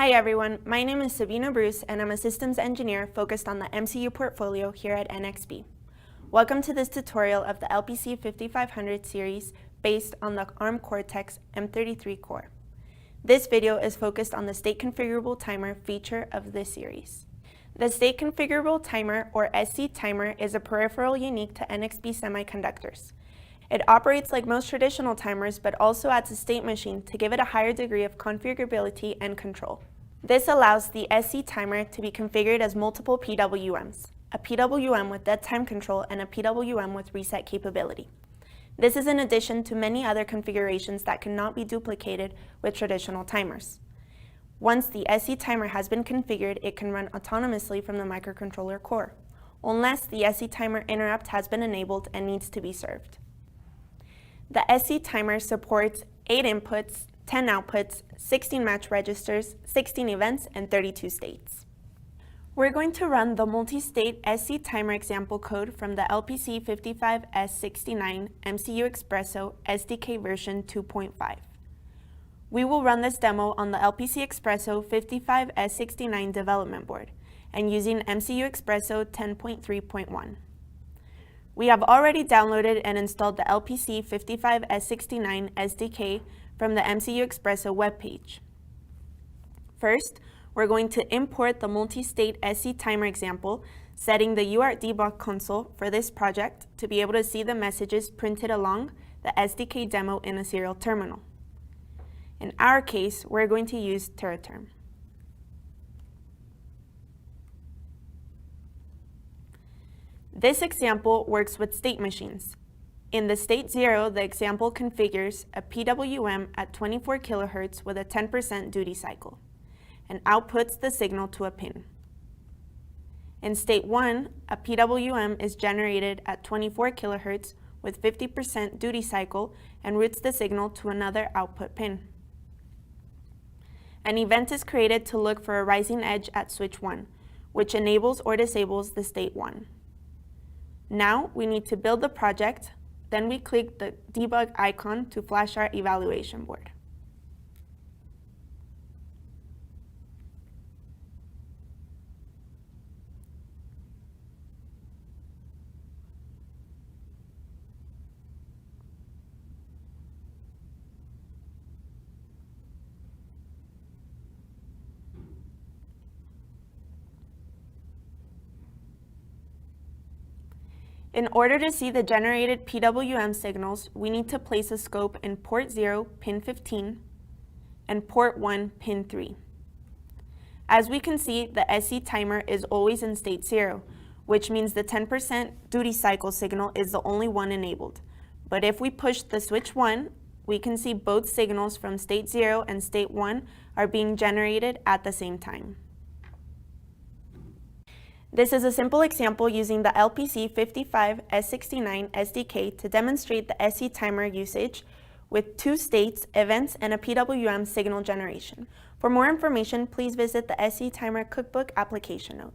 Hi everyone, my name is Sabina Bruce and I'm a systems engineer focused on the MCU portfolio here at NXP. Welcome to this tutorial of the LPC5500 series based on the ARM Cortex M33 core. This video is focused on the State Configurable Timer feature of this series. The State Configurable Timer, or SCTimer, is a peripheral unique to NXP semiconductors. It operates like most traditional timers, but also adds a state machine to give it a higher degree of configurability and control. This allows the SCTimer to be configured as multiple PWMs, a PWM with dead time control and a PWM with reset capability. This is in addition to many other configurations that cannot be duplicated with traditional timers. Once the SCTimer has been configured, it can run autonomously from the microcontroller core, unless the SCTimer interrupt has been enabled and needs to be served. The SCTimer supports 8 inputs, 10 outputs, 16 match registers, 16 events, and 32 states. We're going to run the multi-state SCTimer example code from the LPC55S69 MCU Espresso SDK version 2.5. We will run this demo on the LPC Espresso 55S69 development board and using MCU Espresso 10.3.1. We have already downloaded and installed the LPC55S69 SDK from the MCU Espresso webpage. First, we're going to import the multi-state SCTimer example, setting the UART debug console for this project to be able to see the messages printed along the SDK demo in a serial terminal. In our case, we're going to use Teraterm. This example works with state machines. In the state 0, the example configures a PWM at 24 kHz with a 10% duty cycle and outputs the signal to a pin. In state 1, a PWM is generated at 24 kHz with 50% duty cycle and routes the signal to another output pin. An event is created to look for a rising edge at switch 1, which enables or disables the state 1. Now we need to build the project, then we click the debug icon to flash our evaluation board. In order to see the generated PWM signals, we need to place a scope in port 0, pin 15, and port 1, pin 3. As we can see, the SCTimer is always in state 0, which means the 10% duty cycle signal is the only one enabled. But if we push the switch 1, we can see both signals from state 0 and state 1 are being generated at the same time. This is a simple example using the LPC55S69 SDK to demonstrate the SCTimer usage with 2 states, events, and a PWM signal generation. For more information, please visit the SCTimer Cookbook application note.